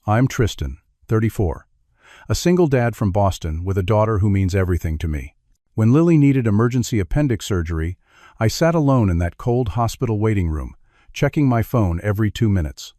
I'm Tristan, 34. A single dad from Boston with a daughter who means everything to me. When Lily needed emergency appendix surgery, I sat alone in that cold hospital waiting room, checking my phone every 2 minutes.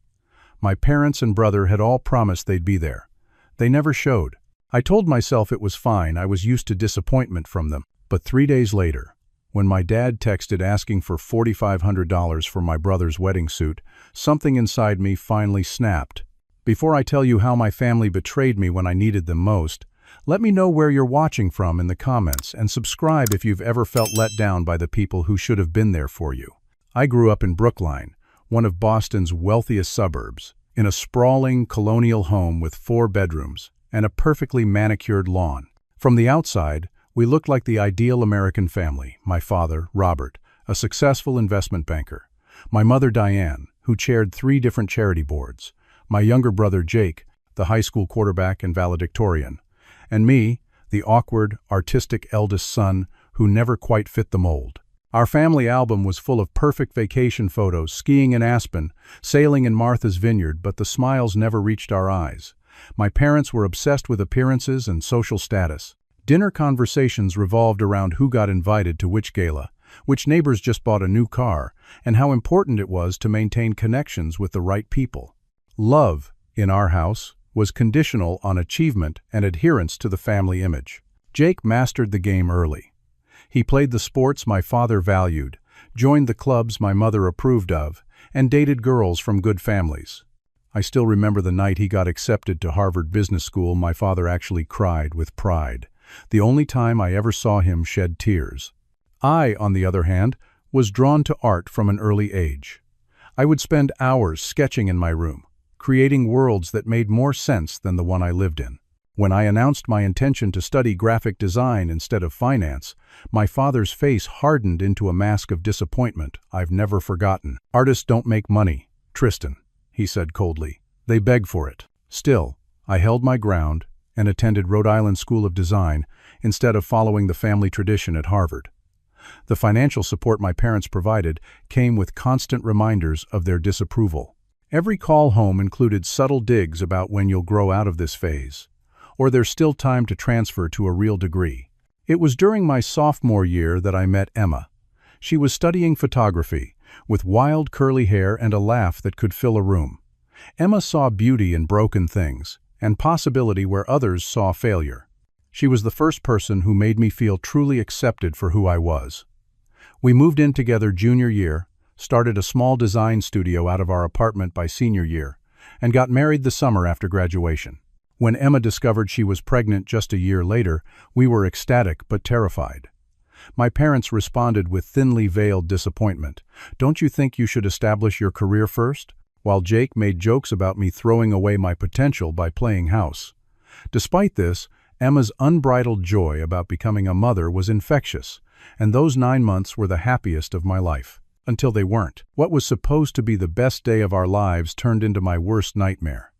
My parents and brother had all promised they'd be there. They never showed. I told myself it was fine, I was used to disappointment from them. But 3 days later, when my dad texted asking for $4,500 for my brother's wedding suit, something inside me finally snapped. Before I tell you how my family betrayed me when I needed them most, let me know where you're watching from in the comments and subscribe if you've ever felt let down by the people who should have been there for you. I grew up in Brookline, one of Boston's wealthiest suburbs, in a sprawling colonial home with 4 bedrooms and a perfectly manicured lawn. From the outside, we looked like the ideal American family. My father, Robert, a successful investment banker. My mother, Diane, who chaired 3 different charity boards. My younger brother, Jake, the high school quarterback and valedictorian. And me, the awkward, artistic eldest son who never quite fit the mold. Our family album was full of perfect vacation photos, skiing in Aspen, sailing in Martha's Vineyard, but the smiles never reached our eyes. My parents were obsessed with appearances and social status. Dinner conversations revolved around who got invited to which gala, which neighbors just bought a new car, and how important it was to maintain connections with the right people. Love, in our house, was conditional on achievement and adherence to the family image. Jake mastered the game early. He played the sports my father valued, joined the clubs my mother approved of, and dated girls from good families. I still remember the night he got accepted to Harvard Business School. My father actually cried with pride. The only time I ever saw him shed tears. I, on the other hand, was drawn to art from an early age. I would spend hours sketching in my room, creating worlds that made more sense than the one I lived in. When I announced my intention to study graphic design instead of finance, my father's face hardened into a mask of disappointment I've never forgotten. "Artists don't make money, Tristan," he said coldly. "They beg for it." Still, I held my ground and attended Rhode Island School of Design instead of following the family tradition at Harvard. The financial support my parents provided came with constant reminders of their disapproval. Every call home included subtle digs about when you'll grow out of this phase, or there's still time to transfer to a real degree. It was during my sophomore year that I met Emma. She was studying photography, with wild curly hair and a laugh that could fill a room. Emma saw beauty in broken things, and possibility where others saw failure. She was the first person who made me feel truly accepted for who I was. We moved in together junior year, started a small design studio out of our apartment by senior year, and got married the summer after graduation. When Emma discovered she was pregnant just a year later, we were ecstatic but terrified. My parents responded with thinly veiled disappointment. "Don't you think you should establish your career first?" While Jake made jokes about me throwing away my potential by playing house. Despite this, Emma's unbridled joy about becoming a mother was infectious, and those 9 months were the happiest of my life. Until they weren't. What was supposed to be the best day of our lives turned into my worst nightmare.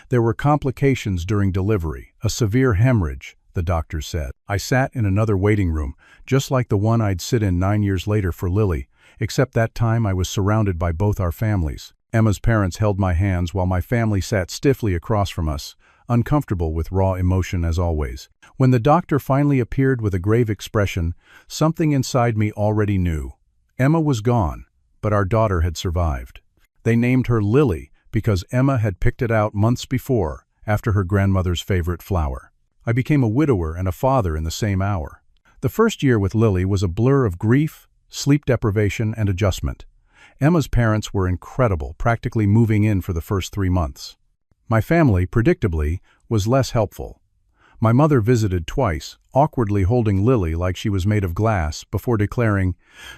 There were complications during delivery, a severe hemorrhage, the doctor said. I sat in another waiting room, just like the one I'd sit in 9 years later for Lily, except that time I was surrounded by both our families. Emma's parents held my hands while my family sat stiffly across from us, uncomfortable with raw emotion as always. When the doctor finally appeared with a grave expression, something inside me already knew. Emma was gone, but our daughter had survived. They named her Lily because Emma had picked it out months before, after her grandmother's favorite flower. I became a widower and a father in the same hour. The first year with Lily was a blur of grief, sleep deprivation, and adjustment. Emma's parents were incredible, practically moving in for the first 3 months. My family, predictably, was less helpful. My mother visited twice, awkwardly holding Lily like she was made of glass, before declaring,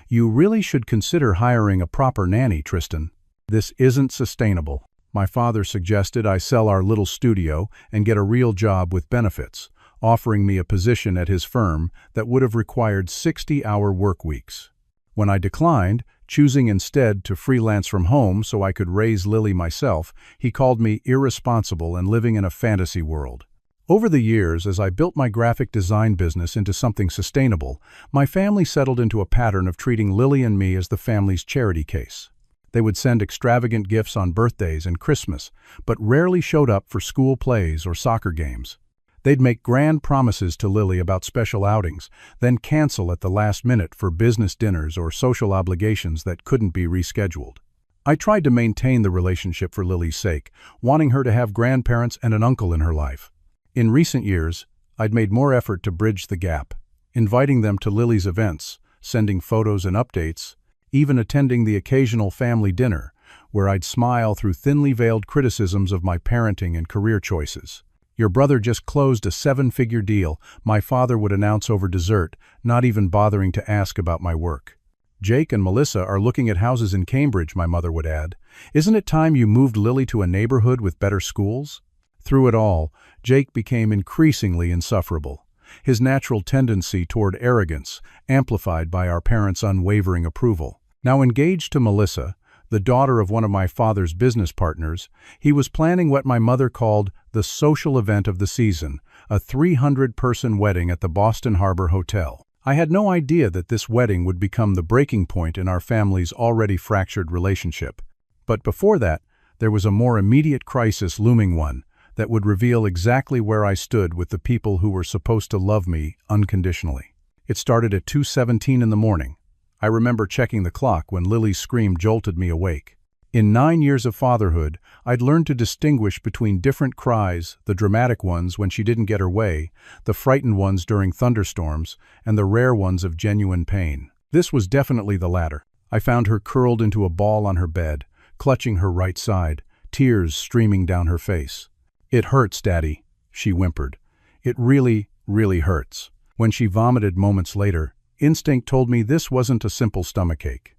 "You really should consider hiring a proper nanny, Tristan. This isn't sustainable." My father suggested I sell our little studio and get a real job with benefits, offering me a position at his firm that would have required 60-hour work weeks. When I declined, choosing instead to freelance from home so I could raise Lily myself, he called me irresponsible and living in a fantasy world. Over the years, as I built my graphic design business into something sustainable, my family settled into a pattern of treating Lily and me as the family's charity case. They would send extravagant gifts on birthdays and Christmas, but rarely showed up for school plays or soccer games. They'd make grand promises to Lily about special outings, then cancel at the last minute for business dinners or social obligations that couldn't be rescheduled. I tried to maintain the relationship for Lily's sake, wanting her to have grandparents and an uncle in her life. In recent years, I'd made more effort to bridge the gap, inviting them to Lily's events, sending photos and updates, even attending the occasional family dinner, where I'd smile through thinly veiled criticisms of my parenting and career choices. "Your brother just closed a 7-figure deal," my father would announce over dessert, not even bothering to ask about my work. "Jake and Melissa are looking at houses in Cambridge," my mother would add. "Isn't it time you moved Lily to a neighborhood with better schools?" Through it all, Jake became increasingly insufferable, his natural tendency toward arrogance amplified by our parents' unwavering approval. Now engaged to Melissa, the daughter of one of my father's business partners, he was planning what my mother called the social event of the season, a 300-person wedding at the Boston Harbor Hotel. I had no idea that this wedding would become the breaking point in our family's already fractured relationship. But before that, there was a more immediate crisis looming, one that would reveal exactly where I stood with the people who were supposed to love me unconditionally. It started at 2:17 in the morning. I remember checking the clock when Lily's scream jolted me awake. In 9 years of fatherhood, I'd learned to distinguish between different cries, the dramatic ones when she didn't get her way, the frightened ones during thunderstorms, and the rare ones of genuine pain. This was definitely the latter. I found her curled into a ball on her bed, clutching her right side, tears streaming down her face. "It hurts, Daddy," she whimpered. "It really, really hurts." When she vomited moments later, instinct told me this wasn't a simple stomachache.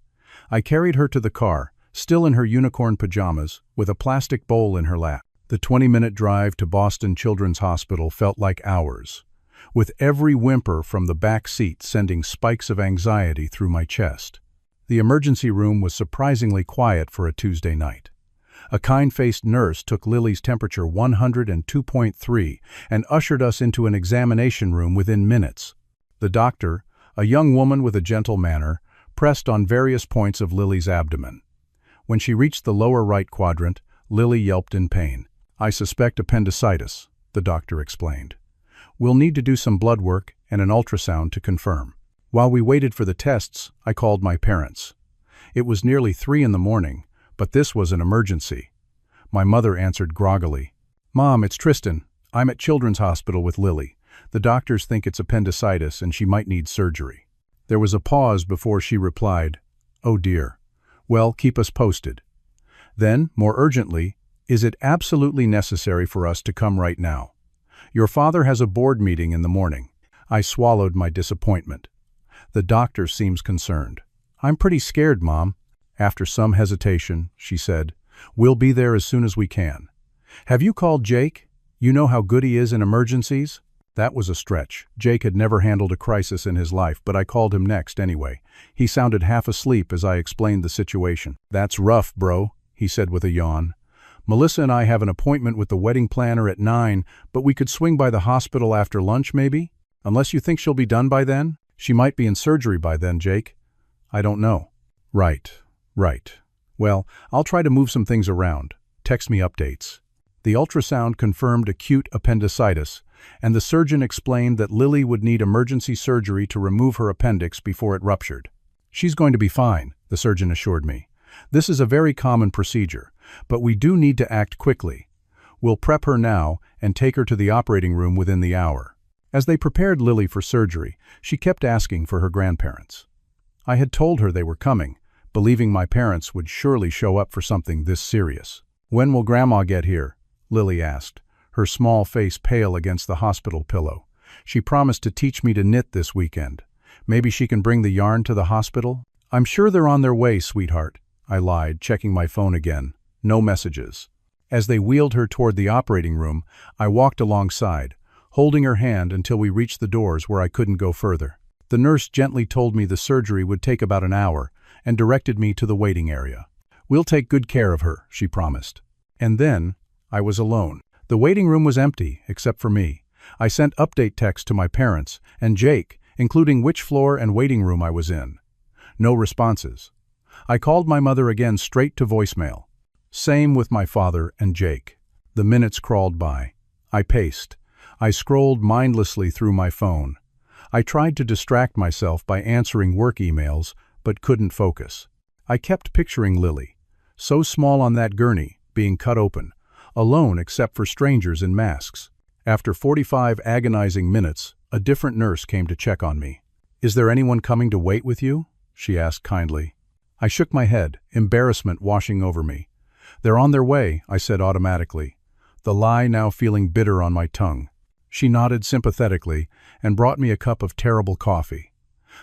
I carried her to the car, still in her unicorn pajamas, with a plastic bowl in her lap. The 20-minute drive to Boston Children's Hospital felt like hours, with every whimper from the back seat sending spikes of anxiety through my chest. The emergency room was surprisingly quiet for a Tuesday night. A kind-faced nurse took Lily's temperature 102.3 and ushered us into an examination room within minutes. The doctor, a young woman with a gentle manner, pressed on various points of Lily's abdomen. When she reached the lower right quadrant, Lily yelped in pain. "I suspect appendicitis," the doctor explained. "We'll need to do some blood work and an ultrasound to confirm." While we waited for the tests, I called my parents. It was nearly 3 in the morning, but this was an emergency. My mother answered groggily. "Mom, it's Tristan. I'm at Children's Hospital with Lily. The doctors think it's appendicitis and she might need surgery." There was a pause before she replied, "Oh dear. Well, keep us posted." Then, more urgently, "Is it absolutely necessary for us to come right now? Your father has a board meeting in the morning." I swallowed my disappointment. The doctor seems concerned. "I'm pretty scared, Mom." After some hesitation, she said, "We'll be there as soon as we can. Have you called Jake? You know how good he is in emergencies?" That was a stretch. Jake had never handled a crisis in his life, but I called him next anyway. He sounded half asleep as I explained the situation. "That's rough, bro," he said with a yawn. "Melissa and I have an appointment with the wedding planner at 9, but we could swing by the hospital after lunch maybe? Unless you think she'll be done by then? She might be in surgery by then, Jake." "I don't know." Right. Well, I'll try to move some things around. Text me updates." The ultrasound confirmed acute appendicitis, and the surgeon explained that Lily would need emergency surgery to remove her appendix before it ruptured. "She's going to be fine," the surgeon assured me. "This is a very common procedure, but we do need to act quickly. We'll prep her now and take her to the operating room within the hour." As they prepared Lily for surgery, she kept asking for her grandparents. I had told her they were coming, believing my parents would surely show up for something this serious. "When will Grandma get here?" Lily asked, her small face pale against the hospital pillow. "She promised to teach me to knit this weekend. Maybe she can bring the yarn to the hospital?" "I'm sure they're on their way, sweetheart," I lied, checking my phone again. No messages. As they wheeled her toward the operating room, I walked alongside, holding her hand until we reached the doors where I couldn't go further. The nurse gently told me the surgery would take about an hour and directed me to the waiting area. "We'll take good care of her," she promised. And then, I was alone. The waiting room was empty, except for me. I sent update texts to my parents and Jake, including which floor and waiting room I was in. No responses. I called my mother again straight to voicemail. Same with my father and Jake. The minutes crawled by. I paced. I scrolled mindlessly through my phone. I tried to distract myself by answering work emails, but couldn't focus. I kept picturing Lily, so small on that gurney, being cut open, alone except for strangers in masks. After 45 agonizing minutes, a different nurse came to check on me. "Is there anyone coming to wait with you?" she asked kindly. I shook my head, embarrassment washing over me. "They're on their way," I said automatically, the lie now feeling bitter on my tongue. She nodded sympathetically and brought me a cup of terrible coffee.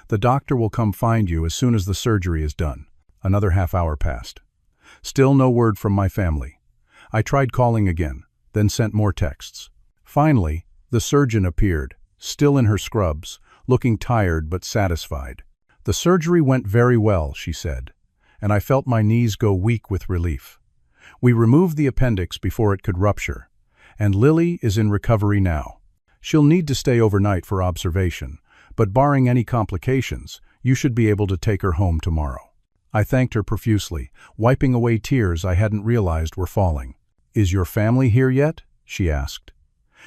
"The doctor will come find you as soon as the surgery is done." Another half-hour passed. Still no word from my family. I tried calling again, then sent more texts. Finally, the surgeon appeared, still in her scrubs, looking tired but satisfied. "The surgery went very well," she said, and I felt my knees go weak with relief. "We removed the appendix before it could rupture, and Lily is in recovery now. She'll need to stay overnight for observation, but barring any complications, you should be able to take her home tomorrow." I thanked her profusely, wiping away tears I hadn't realized were falling. "Is your family here yet?" she asked.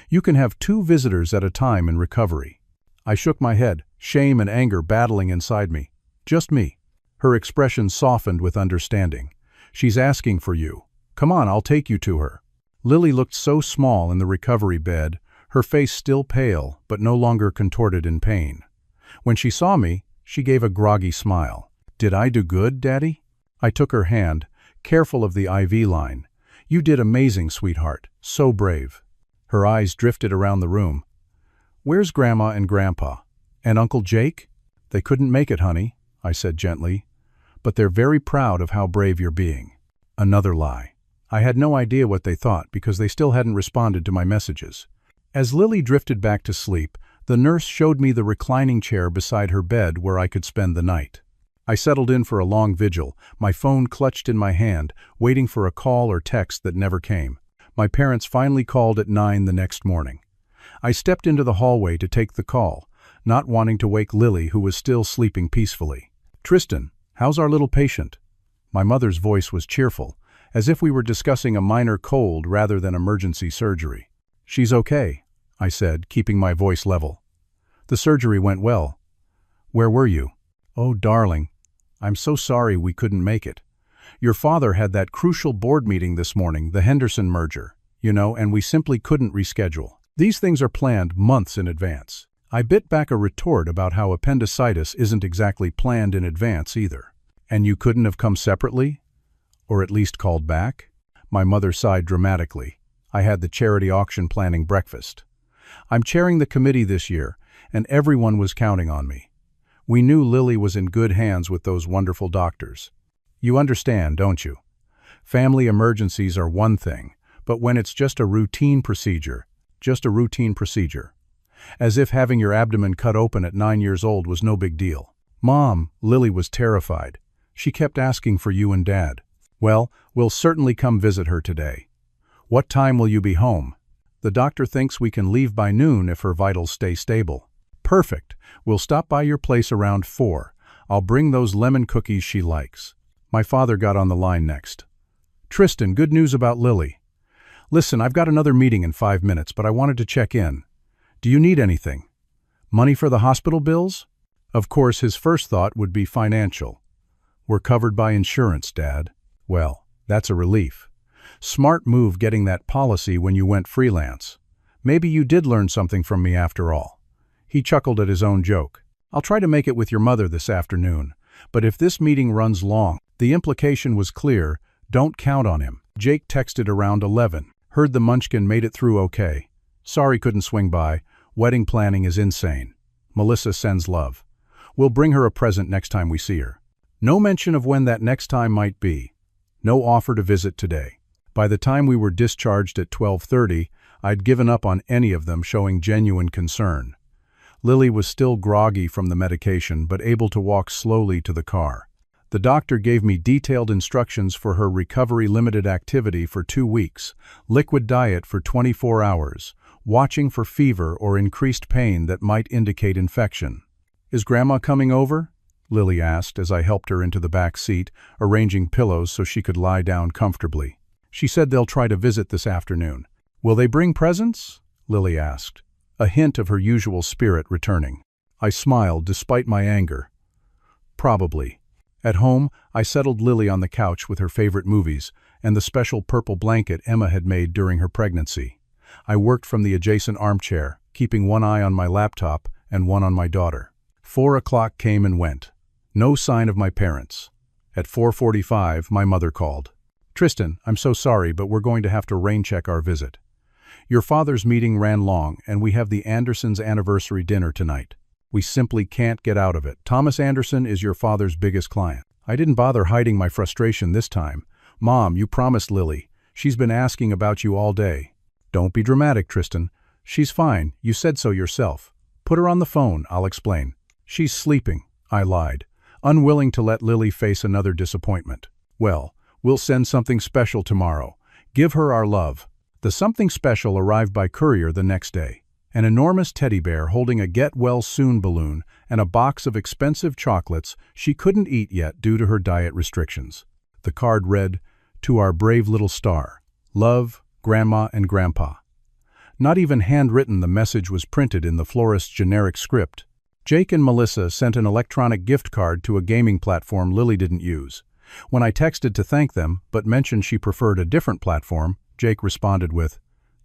"You can have 2 visitors at a time in recovery." I shook my head, shame and anger battling inside me. "Just me." Her expression softened with understanding. "She's asking for you. Come on, I'll take you to her." Lily looked so small in the recovery bed, her face still pale but no longer contorted in pain. When she saw me, she gave a groggy smile. "Did I do good, Daddy?" I took her hand, careful of the IV line. "You did amazing, sweetheart. So brave." Her eyes drifted around the room. "Where's Grandma and Grandpa? And Uncle Jake?" "They couldn't make it, honey," I said gently. "But they're very proud of how brave you're being." Another lie. I had no idea what they thought because they still hadn't responded to my messages. As Lily drifted back to sleep, the nurse showed me the reclining chair beside her bed where I could spend the night. I settled in for a long vigil, my phone clutched in my hand, waiting for a call or text that never came. My parents finally called at 9 the next morning. I stepped into the hallway to take the call, not wanting to wake Lily, who was still sleeping peacefully. "Tristan, how's our little patient?" My mother's voice was cheerful, as if we were discussing a minor cold rather than emergency surgery. "She's okay," I said, keeping my voice level. "The surgery went well." "Where were you?" "Oh, darling, I'm so sorry we couldn't make it. Your father had that crucial board meeting this morning, the Henderson merger, and we simply couldn't reschedule. These things are planned months in advance." I bit back a retort about how appendicitis isn't exactly planned in advance either. "And you couldn't have come separately? Or at least called back?" My mother sighed dramatically. I had the charity auction planning breakfast. "I'm chairing the committee this year, and everyone was counting on me. We knew Lily was in good hands with those wonderful doctors. You understand, don't you? Family emergencies are one thing, but when it's just a routine procedure. As if having your abdomen cut open at 9 years old was no big deal. Mom," Lily was terrified. "She kept asking for you and Dad." "Well, we'll certainly come visit her today." "What time will you be home?" "The doctor thinks we can leave by noon if her vitals stay stable." "Perfect. We'll stop by your place around 4. I'll bring those lemon cookies she likes." My father got on the line next. "Tristan, good news about Lily. Listen, I've got another meeting in 5 minutes, but I wanted to check in. Do you need anything? Money for the hospital bills?" Of course, his first thought would be financial. "We're covered by insurance, Dad." "Well, that's a relief. Smart move getting that policy when you went freelance. Maybe you did learn something from me after all." He chuckled at his own joke. "I'll try to make it with your mother this afternoon, but if this meeting runs long," the implication was clear, don't count on him. Jake texted around 11. "Heard the munchkin made it through okay. Sorry couldn't swing by. Wedding planning is insane. Melissa sends love. We'll bring her a present next time we see her." No mention of when that next time might be. No offer to visit today. By the time we were discharged at 12:30, I'd given up on any of them showing genuine concern. Lily was still groggy from the medication but able to walk slowly to the car. The doctor gave me detailed instructions for her recovery-limited activity for 2 weeks, liquid diet for 24 hours, watching for fever or increased pain that might indicate infection. "Is Grandma coming over?" Lily asked as I helped her into the back seat, arranging pillows so she could lie down comfortably. She said they'll try to visit this afternoon. Will they bring presents? Lily asked, a hint of her usual spirit returning. I smiled despite my anger. Probably. At home, I settled Lily on the couch with her favorite movies and the special purple blanket Emma had made during her pregnancy. I worked from the adjacent armchair, keeping one eye on my laptop and one on my daughter. 4 o'clock came and went. No sign of my parents. At 4:45, my mother called. "Tristan, I'm so sorry, but we're going to have to rain-check our visit. Your father's meeting ran long, and we have the Andersons' anniversary dinner tonight. We simply can't get out of it. Thomas Anderson is your father's biggest client." I didn't bother hiding my frustration this time. "Mom, you promised Lily. She's been asking about you all day." "Don't be dramatic, Tristan. She's fine. You said so yourself. Put her on the phone, I'll explain." "She's sleeping," I lied, unwilling to let Lily face another disappointment. "Well, we'll send something special tomorrow. Give her our love." The something special arrived by courier the next day. An enormous teddy bear holding a get-well-soon balloon and a box of expensive chocolates she couldn't eat yet due to her diet restrictions. The card read, "To our brave little star. Love, Grandma and Grandpa." Not even handwritten, the message was printed in the florist's generic script. Jake and Melissa sent an electronic gift card to a gaming platform Lily didn't use. When I texted to thank them, but mentioned she preferred a different platform, Jake responded with,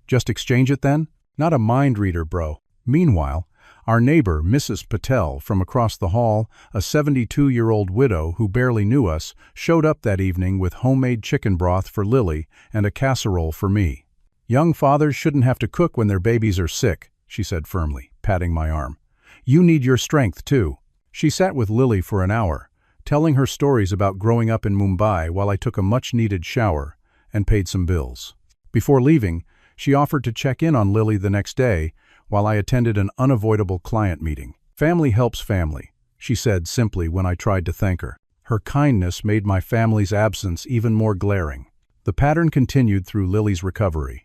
"Just exchange it then? Not a mind reader, bro." Meanwhile, our neighbor, Mrs. Patel, from across the hall, a 72-year-old widow who barely knew us, showed up that evening with homemade chicken broth for Lily and a casserole for me. "Young fathers shouldn't have to cook when their babies are sick," she said firmly, patting my arm. "You need your strength, too." She sat with Lily for an hour, telling her stories about growing up in Mumbai while I took a much-needed shower and paid some bills. Before leaving, she offered to check in on Lily the next day while I attended an unavoidable client meeting. "Family helps family," she said simply when I tried to thank her. Her kindness made my family's absence even more glaring. The pattern continued through Lily's recovery.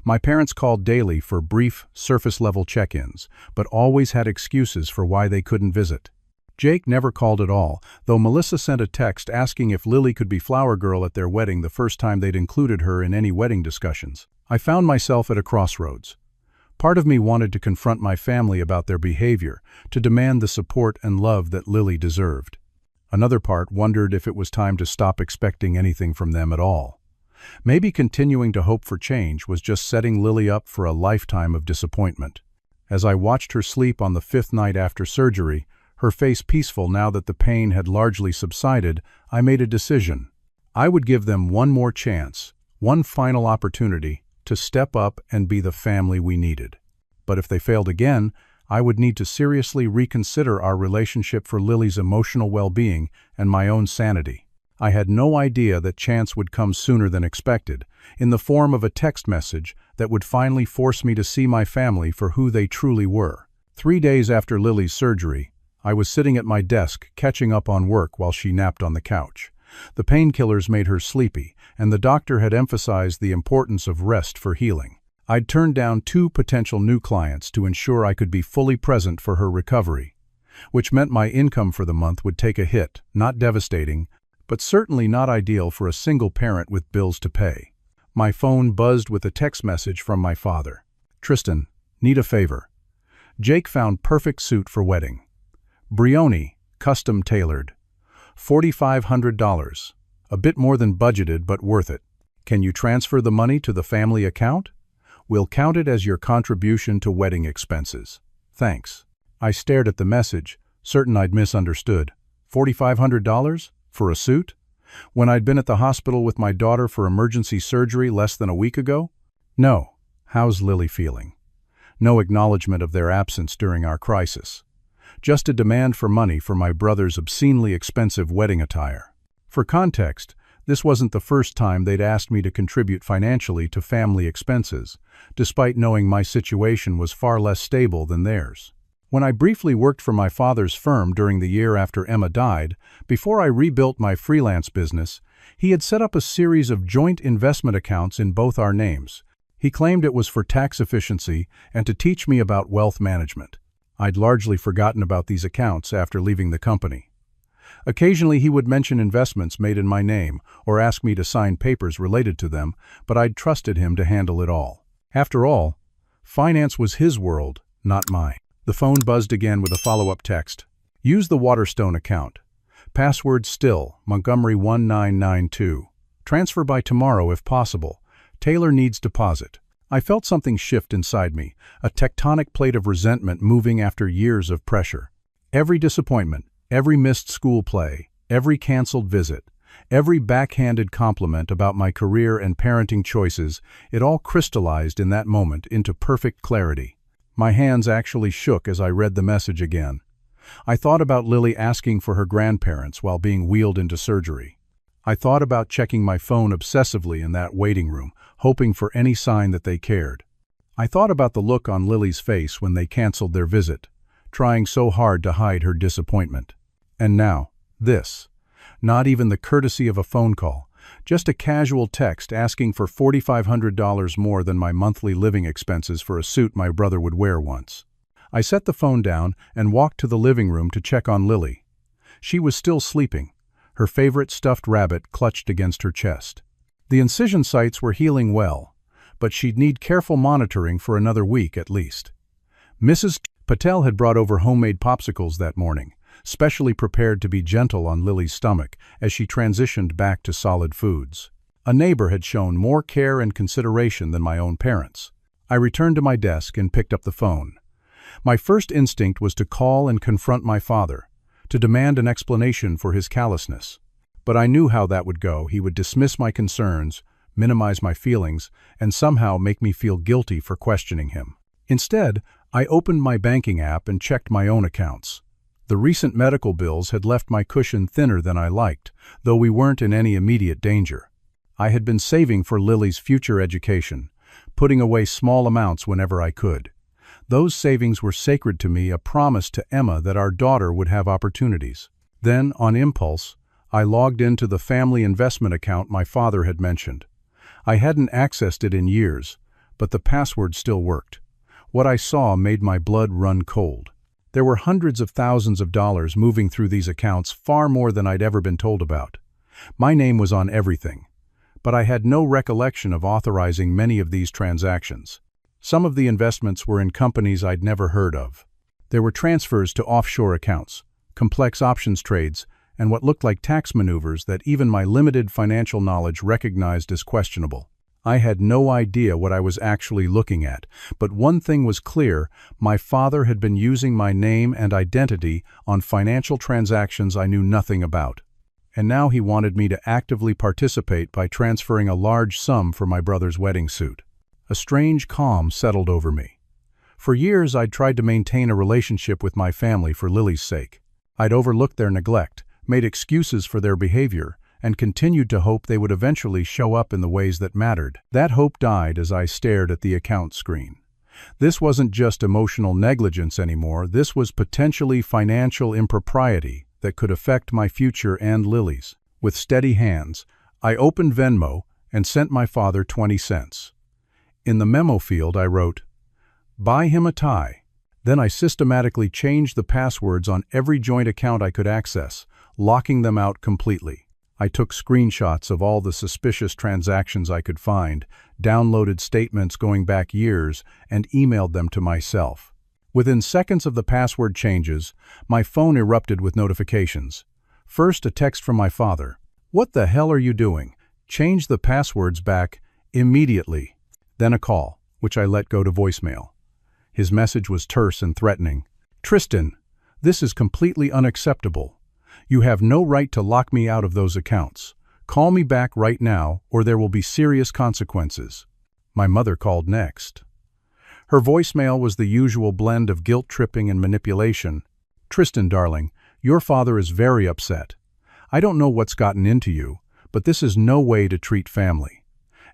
My parents called daily for brief, surface-level check-ins, but always had excuses for why they couldn't visit. Jake never called at all, though Melissa sent a text asking if Lily could be flower girl at their wedding the first time they'd included her in any wedding discussions. I found myself at a crossroads. Part of me wanted to confront my family about their behavior, to demand the support and love that Lily deserved. Another part wondered if it was time to stop expecting anything from them at all. Maybe continuing to hope for change was just setting Lily up for a lifetime of disappointment. As I watched her sleep on the 5th night after surgery, her face peaceful now that the pain had largely subsided, I made a decision. I would give them one more chance, one final opportunity, to step up and be the family we needed. But if they failed again, I would need to seriously reconsider our relationship for Lily's emotional well-being and my own sanity. I had no idea that chance would come sooner than expected, in the form of a text message that would finally force me to see my family for who they truly were. 3 days after Lily's surgery, I was sitting at my desk, catching up on work while she napped on the couch. The painkillers made her sleepy, and the doctor had emphasized the importance of rest for healing. I'd turned down 2 potential new clients to ensure I could be fully present for her recovery, which meant my income for the month would take a hit, not devastating, but certainly not ideal for a single parent with bills to pay. My phone buzzed with a text message from my father. "Tristan, need a favor. Jake found perfect suit for wedding. Brioni, custom tailored. $4,500. A bit more than budgeted, but worth it. Can you transfer the money to the family account? We'll count it as your contribution to wedding expenses. Thanks." I stared at the message, certain I'd misunderstood. $4,500? For a suit? When I'd been at the hospital with my daughter for emergency surgery less than a week ago? No. How's Lily feeling? No acknowledgement of their absence during our crisis. Just a demand for money for my brother's obscenely expensive wedding attire. For context, this wasn't the first time they'd asked me to contribute financially to family expenses, despite knowing my situation was far less stable than theirs. When I briefly worked for my father's firm during the year after Emma died, before I rebuilt my freelance business, he had set up a series of joint investment accounts in both our names. He claimed it was for tax efficiency and to teach me about wealth management. I'd largely forgotten about these accounts after leaving the company. Occasionally he would mention investments made in my name or ask me to sign papers related to them, but I'd trusted him to handle it all. After all, finance was his world, not mine. The phone buzzed again with a follow-up text. Use the Waterstone account. Password still, Montgomery 1992. Transfer by tomorrow if possible. Taylor needs deposit. I felt something shift inside me, a tectonic plate of resentment moving after years of pressure. Every disappointment, every missed school play, every canceled visit, every backhanded compliment about my career and parenting choices, it all crystallized in that moment into perfect clarity. My hands actually shook as I read the message again. I thought about Lily asking for her grandparents while being wheeled into surgery. I thought about checking my phone obsessively in that waiting room, hoping for any sign that they cared. I thought about the look on Lily's face when they canceled their visit, trying so hard to hide her disappointment. And now, this. Not even the courtesy of a phone call, just a casual text asking for $4,500 more than my monthly living expenses for a suit my brother would wear once. I set the phone down and walked to the living room to check on Lily. She was still sleeping, her favorite stuffed rabbit clutched against her chest. The incision sites were healing well, but she'd need careful monitoring for another week at least. Mrs. Patel had brought over homemade popsicles that morning, specially prepared to be gentle on Lily's stomach as she transitioned back to solid foods. A neighbor had shown more care and consideration than my own parents. I returned to my desk and picked up the phone. My first instinct was to call and confront my father, to demand an explanation for his callousness. But I knew how that would go. He would dismiss my concerns, minimize my feelings, and somehow make me feel guilty for questioning him. Instead, I opened my banking app and checked my own accounts. The recent medical bills had left my cushion thinner than I liked, though we weren't in any immediate danger. I had been saving for Lily's future education, putting away small amounts whenever I could. Those savings were sacred to me, a promise to Emma that our daughter would have opportunities. Then, on impulse, I logged into the family investment account my father had mentioned. I hadn't accessed it in years, but the password still worked. What I saw made my blood run cold. There were hundreds of thousands of dollars moving through these accounts, far more than I'd ever been told about. My name was on everything, but I had no recollection of authorizing many of these transactions. Some of the investments were in companies I'd never heard of. There were transfers to offshore accounts, complex options trades, and what looked like tax maneuvers that even my limited financial knowledge recognized as questionable. I had no idea what I was actually looking at, but one thing was clear: my father had been using my name and identity on financial transactions I knew nothing about. And now he wanted me to actively participate by transferring a large sum for my brother's wedding suit. A strange calm settled over me. For years I'd tried to maintain a relationship with my family for Lily's sake. I'd overlooked their neglect, made excuses for their behavior, and continued to hope they would eventually show up in the ways that mattered. That hope died as I stared at the account screen. This wasn't just emotional negligence anymore, this was potentially financial impropriety that could affect my future and Lily's. With steady hands, I opened Venmo and sent my father 20 cents. In the memo field I wrote, "Buy him a tie." Then I systematically changed the passwords on every joint account I could access, locking them out completely. I took screenshots of all the suspicious transactions I could find, downloaded statements going back years, and emailed them to myself. Within seconds of the password changes, my phone erupted with notifications. First, a text from my father. "What the hell are you doing? Change the passwords back immediately." Then a call, which I let go to voicemail. His message was terse and threatening. "Tristan, this is completely unacceptable. You have no right to lock me out of those accounts. Call me back right now, or there will be serious consequences." My mother called next. Her voicemail was the usual blend of guilt-tripping and manipulation. "Tristan, darling, your father is very upset. I don't know what's gotten into you, but this is no way to treat family.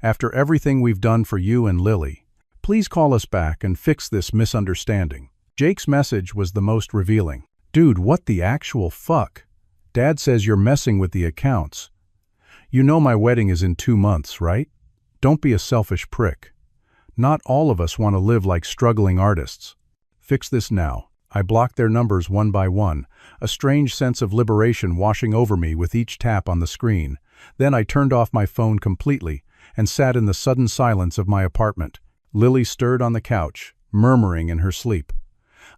After everything we've done for you and Lily, please call us back and fix this misunderstanding." Jake's message was the most revealing. "Dude, what the actual fuck? Dad says you're messing with the accounts. You know my wedding is in 2 months, right? Don't be a selfish prick. Not all of us want to live like struggling artists. Fix this now." I blocked their numbers one by one, a strange sense of liberation washing over me with each tap on the screen. Then I turned off my phone completely and sat in the sudden silence of my apartment. Lily stirred on the couch, murmuring in her sleep.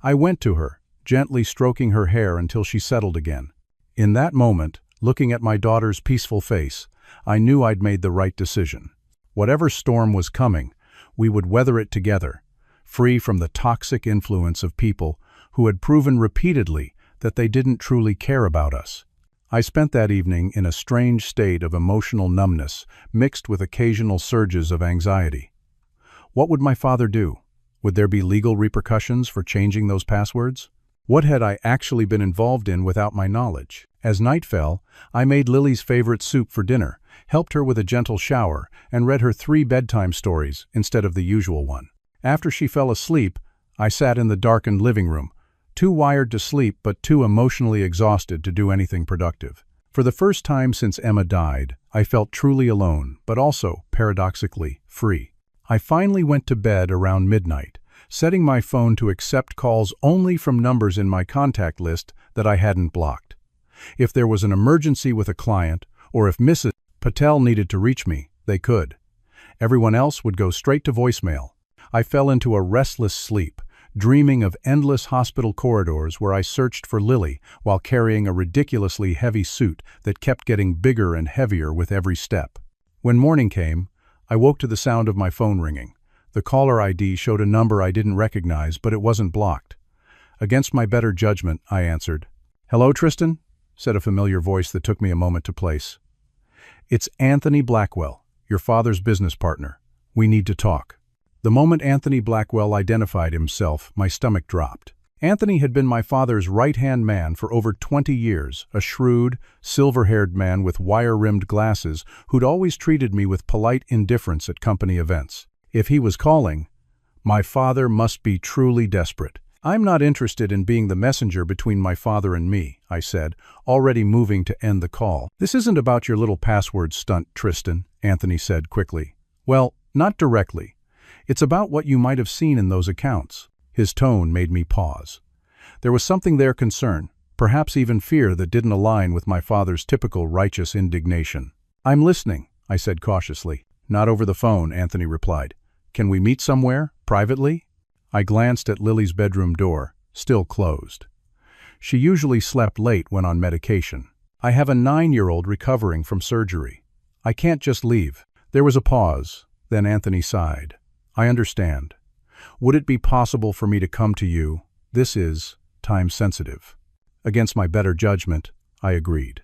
I went to her, gently stroking her hair until she settled again. In that moment, looking at my daughter's peaceful face, I knew I'd made the right decision. Whatever storm was coming, we would weather it together, free from the toxic influence of people who had proven repeatedly that they didn't truly care about us. I spent that evening in a strange state of emotional numbness, mixed with occasional surges of anxiety. What would my father do? Would there be legal repercussions for changing those passwords? What had I actually been involved in without my knowledge? As night fell, I made Lily's favorite soup for dinner, helped her with a gentle shower, and read her 3 bedtime stories instead of the usual one. After she fell asleep, I sat in the darkened living room, too wired to sleep but too emotionally exhausted to do anything productive. For the first time since Emma died, I felt truly alone, but also, paradoxically, free. I finally went to bed around midnight, setting my phone to accept calls only from numbers in my contact list that I hadn't blocked. If there was an emergency with a client, or if Mrs. Patel needed to reach me, they could. Everyone else would go straight to voicemail. I fell into a restless sleep, dreaming of endless hospital corridors where I searched for Lily while carrying a ridiculously heavy suit that kept getting bigger and heavier with every step. When morning came, I woke to the sound of my phone ringing. The caller ID showed a number I didn't recognize, but it wasn't blocked. Against my better judgment, I answered. "Hello, Tristan?" said a familiar voice that took me a moment to place. "It's Anthony Blackwell, your father's business partner. We need to talk." The moment Anthony Blackwell identified himself, my stomach dropped. Anthony had been my father's right-hand man for over 20 years, a shrewd, silver-haired man with wire-rimmed glasses who'd always treated me with polite indifference at company events. If he was calling, my father must be truly desperate. "I'm not interested in being the messenger between my father and me," I said, already moving to end the call. "This isn't about your little password stunt, Tristan," Anthony said quickly. "Well, not directly. It's about what you might have seen in those accounts." His tone made me pause. There was something there, concern, perhaps even fear, that didn't align with my father's typical righteous indignation. "I'm listening," I said cautiously. "Not over the phone," Anthony replied. "Can we meet somewhere, privately?" I glanced at Lily's bedroom door, still closed. She usually slept late when on medication. "I have a 9-year-old recovering from surgery. I can't just leave." There was a pause, then Anthony sighed. "I understand. Would it be possible for me to come to you? This is time-sensitive." Against my better judgment, I agreed.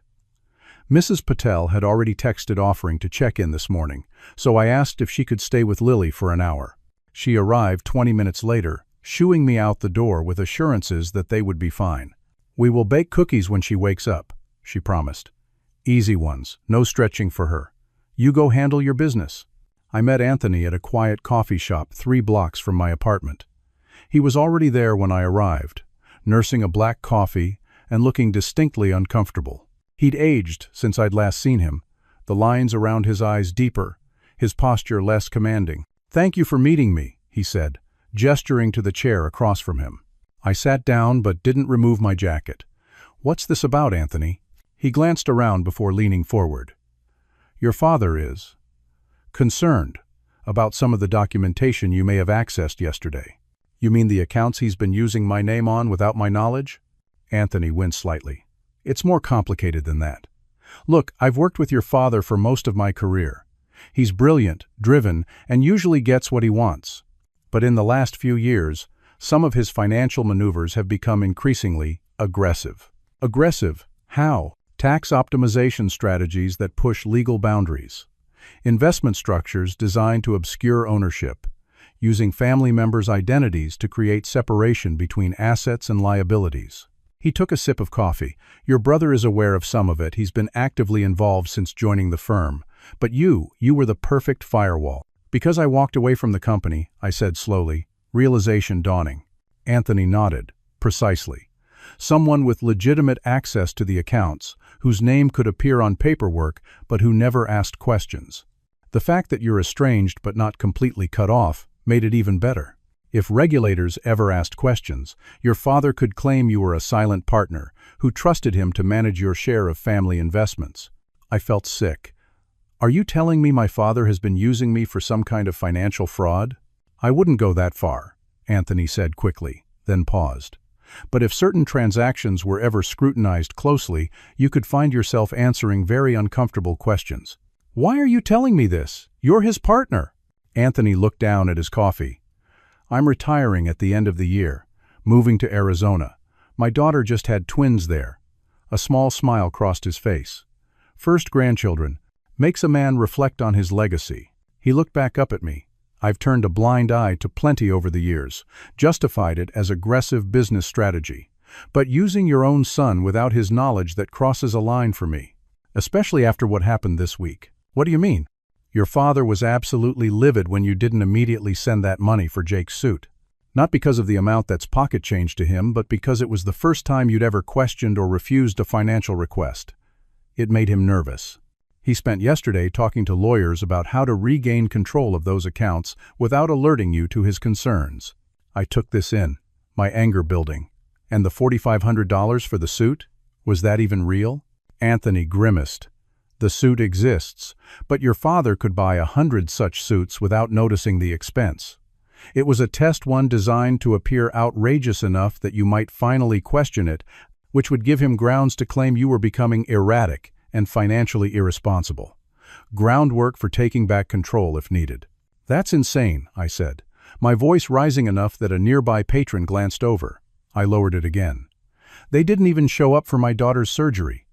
Mrs. Patel had already texted offering to check in this morning, so I asked if she could stay with Lily for an hour. She arrived 20 minutes later, shooing me out the door with assurances that they would be fine. "We will bake cookies when she wakes up," she promised. "Easy ones, no stretching for her. You go handle your business." I met Anthony at a quiet coffee shop 3 blocks from my apartment. He was already there when I arrived, nursing a black coffee and looking distinctly uncomfortable. He'd aged since I'd last seen him, the lines around his eyes deeper, his posture less commanding. "Thank you for meeting me," he said, gesturing to the chair across from him. I sat down but didn't remove my jacket. "What's this about, Anthony?" He glanced around before leaning forward. "Your father is concerned about some of the documentation you may have accessed yesterday." "You mean the accounts he's been using my name on without my knowledge?" Anthony winced slightly. "It's more complicated than that. Look, I've worked with your father for most of my career. He's brilliant, driven, and usually gets what he wants. But in the last few years, some of his financial maneuvers have become increasingly aggressive." "Aggressive? How?" "Tax optimization strategies that push legal boundaries. Investment structures designed to obscure ownership, using family members' identities to create separation between assets and liabilities." He took a sip of coffee. "Your brother is aware of some of it. He's been actively involved since joining the firm. But you were the perfect firewall." "Because I walked away from the company," I said slowly, realization dawning. Anthony nodded. "Precisely. Someone with legitimate access to the accounts, whose name could appear on paperwork but who never asked questions. The fact that you're estranged but not completely cut off made it even better." If regulators ever asked questions, your father could claim you were a silent partner who trusted him to manage your share of family investments. I felt sick. Are you telling me my father has been using me for some kind of financial fraud? I wouldn't go that far, Anthony said quickly, then paused. But if certain transactions were ever scrutinized closely, you could find yourself answering very uncomfortable questions. Why are you telling me this? You're his partner. Anthony looked down at his coffee. I'm retiring at the end of the year, moving to Arizona. My daughter just had twins there. A small smile crossed his face. First grandchildren makes a man reflect on his legacy. He looked back up at me. I've turned a blind eye to plenty over the years, justified it as aggressive business strategy. But using your own son without his knowledge, that crosses a line for me. Especially after what happened this week. What do you mean? Your father was absolutely livid when you didn't immediately send that money for Jake's suit. Not because of the amount that's pocket change to him, but because it was the first time you'd ever questioned or refused a financial request. It made him nervous. He spent yesterday talking to lawyers about how to regain control of those accounts without alerting you to his concerns. I took this in, my anger building. And the $4,500 for the suit? Was that even real? Anthony grimaced. The suit exists, but your father could buy 100 such suits without noticing the expense. It was a test one designed to appear outrageous enough that you might finally question it, which would give him grounds to claim you were becoming erratic and financially irresponsible. Groundwork for taking back control if needed. That's insane, I said, my voice rising enough that a nearby patron glanced over. I lowered it again. They didn't even show up for my daughter's surgery.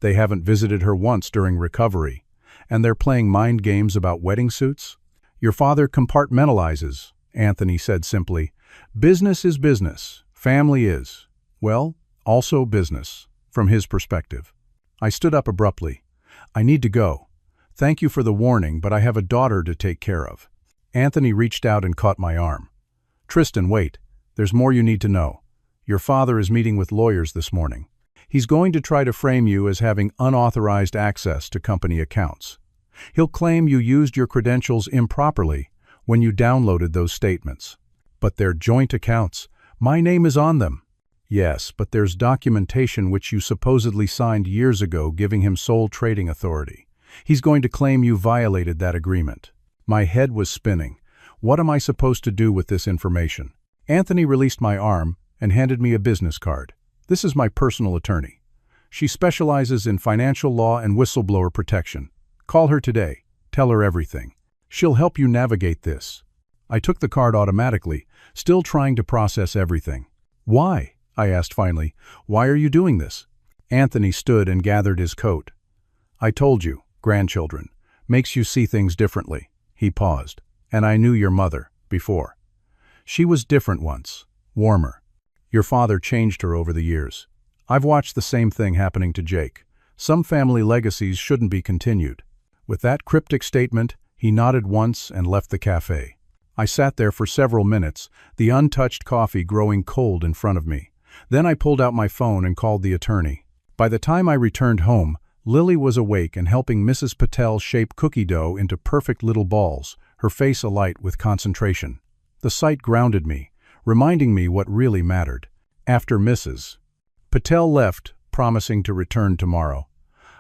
They haven't visited her once during recovery. And they're playing mind games about wedding suits? Your father compartmentalizes, Anthony said simply. Business is business. Family is, well, also business, from his perspective. I stood up abruptly. I need to go. Thank you for the warning, but I have a daughter to take care of. Anthony reached out and caught my arm. Tristan, wait. There's more you need to know. Your father is meeting with lawyers this morning. He's going to try to frame you as having unauthorized access to company accounts. He'll claim you used your credentials improperly when you downloaded those statements. But they're joint accounts. My name is on them. Yes, but there's documentation which you supposedly signed years ago giving him sole trading authority. He's going to claim you violated that agreement. My head was spinning. What am I supposed to do with this information? Anthony released my arm and handed me a business card. This is my personal attorney. She specializes in financial law and whistleblower protection. Call her today. Tell her everything. She'll help you navigate this. I took the card automatically, still trying to process everything. Why? I asked finally. Why are you doing this? Anthony stood and gathered his coat. I told you, grandchildren, makes you see things differently. He paused. And I knew your mother, before. She was different once, warmer. Your father changed her over the years. I've watched the same thing happening to Jake. Some family legacies shouldn't be continued. With that cryptic statement, he nodded once and left the cafe. I sat there for several minutes, the untouched coffee growing cold in front of me. Then I pulled out my phone and called the attorney. By the time I returned home, Lily was awake and helping Mrs. Patel shape cookie dough into perfect little balls, her face alight with concentration. The sight grounded me, reminding me what really mattered. After Mrs. Patel left, promising to return tomorrow,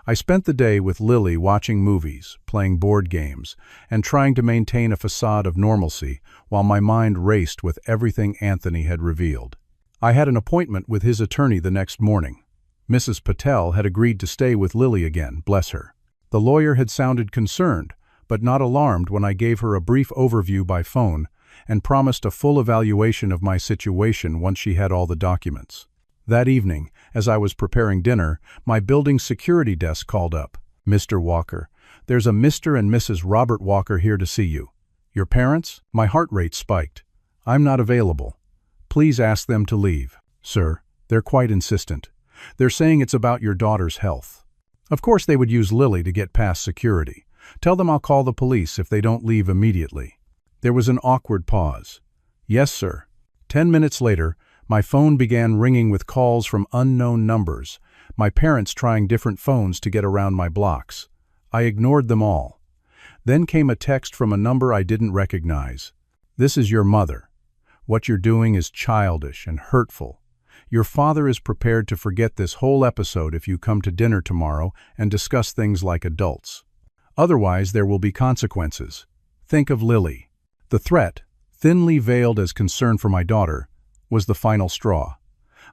I spent the day with Lily watching movies, playing board games, and trying to maintain a facade of normalcy while my mind raced with everything Anthony had revealed. I had an appointment with his attorney the next morning. Mrs. Patel had agreed to stay with Lily again, bless her. The lawyer had sounded concerned, but not alarmed when I gave her a brief overview by phone and promised a full evaluation of my situation once she had all the documents. That evening, as I was preparing dinner, my building security desk called up. Mr. Walker, there's a Mr. and Mrs. Robert Walker here to see you. Your parents? My heart rate spiked. I'm not available. Please ask them to leave. Sir, they're quite insistent. They're saying it's about your daughter's health. Of course they would use Lily to get past security. Tell them I'll call the police if they don't leave immediately. There was an awkward pause. Yes, sir. 10 minutes later, my phone began ringing with calls from unknown numbers, my parents trying different phones to get around my blocks. I ignored them all. Then came a text from a number I didn't recognize. This is your mother. What you're doing is childish and hurtful. Your father is prepared to forget this whole episode if you come to dinner tomorrow and discuss things like adults. Otherwise, there will be consequences. Think of Lily. The threat, thinly veiled as concern for my daughter, was the final straw.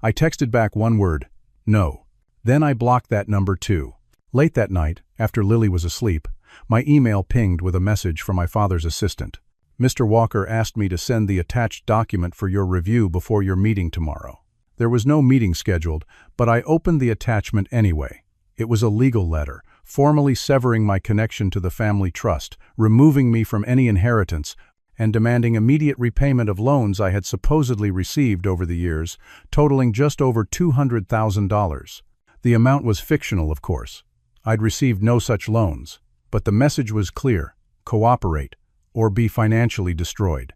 I texted back one word, no. Then I blocked that number too. Late that night, after Lily was asleep, my email pinged with a message from my father's assistant. Mr. Walker asked me to send the attached document for your review before your meeting tomorrow. There was no meeting scheduled, but I opened the attachment anyway. It was a legal letter, formally severing my connection to the family trust, removing me from any inheritance, and demanding immediate repayment of loans I had supposedly received over the years, totaling just over $200,000. The amount was fictional, of course. I'd received no such loans, but the message was clear: cooperate, or be financially destroyed.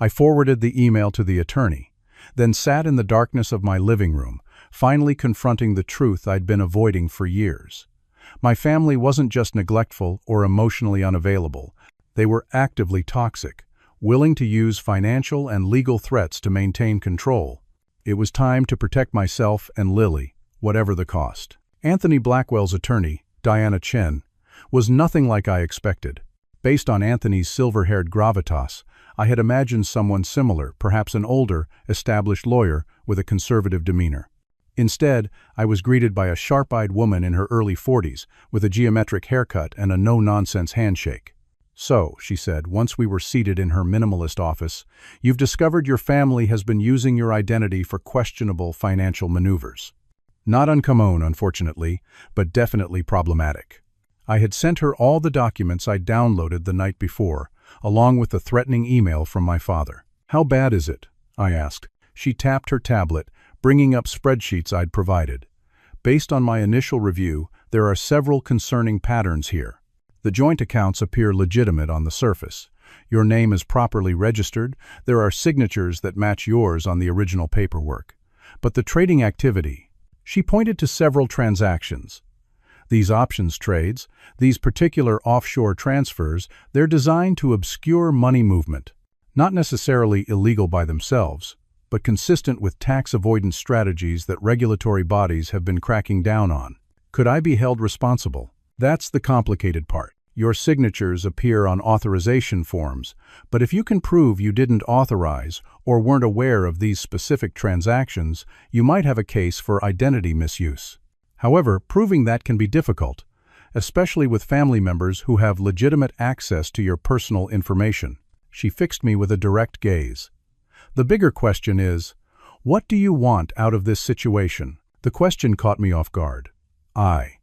I forwarded the email to the attorney, then sat in the darkness of my living room, finally confronting the truth I'd been avoiding for years. My family wasn't just neglectful or emotionally unavailable. They were actively toxic, willing to use financial and legal threats to maintain control. It was time to protect myself and Lily, whatever the cost. Anthony Blackwell's attorney, Diana Chen, was nothing like I expected. Based on Anthony's silver-haired gravitas, I had imagined someone similar, perhaps an older, established lawyer with a conservative demeanor. Instead, I was greeted by a sharp-eyed woman in her early 40s, with a geometric haircut and a no-nonsense handshake. "So," she said, once we were seated in her minimalist office, "you've discovered your family has been using your identity for questionable financial maneuvers." Not uncommon, unfortunately, but definitely problematic. I had sent her all the documents I'd downloaded the night before, along with the threatening email from my father. "How bad is it?" I asked. She tapped her tablet, bringing up spreadsheets I'd provided. "Based on my initial review, there are several concerning patterns here. The joint accounts appear legitimate on the surface. Your name is properly registered. There are signatures that match yours on the original paperwork. But the trading activity..." She pointed to several transactions. "These options trades, these particular offshore transfers, they're designed to obscure money movement. Not necessarily illegal by themselves, but consistent with tax avoidance strategies that regulatory bodies have been cracking down on. Could I be held responsible?" That's the complicated part. Your signatures appear on authorization forms, but if you can prove you didn't authorize or weren't aware of these specific transactions, you might have a case for identity misuse. However, proving that can be difficult, especially with family members who have legitimate access to your personal information. She fixed me with a direct gaze. "The bigger question is, what do you want out of this situation?" The question caught me off guard. I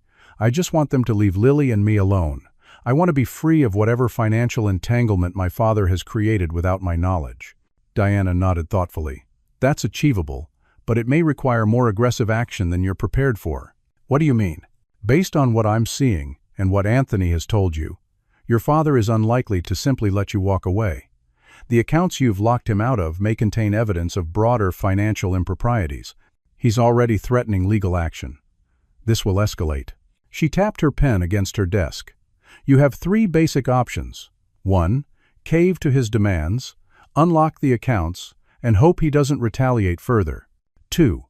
just want them to leave Lily and me alone. I want to be free of whatever financial entanglement my father has created without my knowledge. Diana nodded thoughtfully. "That's achievable, but it may require more aggressive action than you're prepared for." "What do you mean?" "Based on what I'm seeing and what Anthony has told you, your father is unlikely to simply let you walk away. The accounts you've locked him out of may contain evidence of broader financial improprieties. He's already threatening legal action. This will escalate." She tapped her pen against her desk. "You have 3 basic options. 1. Cave to his demands, unlock the accounts, and hope he doesn't retaliate further. 2.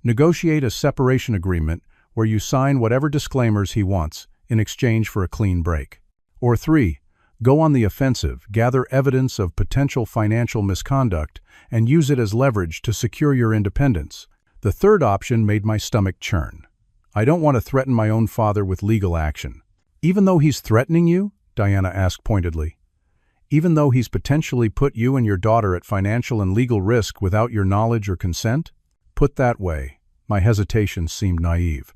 Negotiate a separation agreement where you sign whatever disclaimers he wants in exchange for a clean break. Or 3. Go on the offensive, gather evidence of potential financial misconduct, and use it as leverage to secure your independence." The third option made my stomach churn. "I don't want to threaten my own father with legal action." "Even though he's threatening you?" Diana asked pointedly. "Even though he's potentially put you and your daughter at financial and legal risk without your knowledge or consent?" Put that way, my hesitation seemed naive.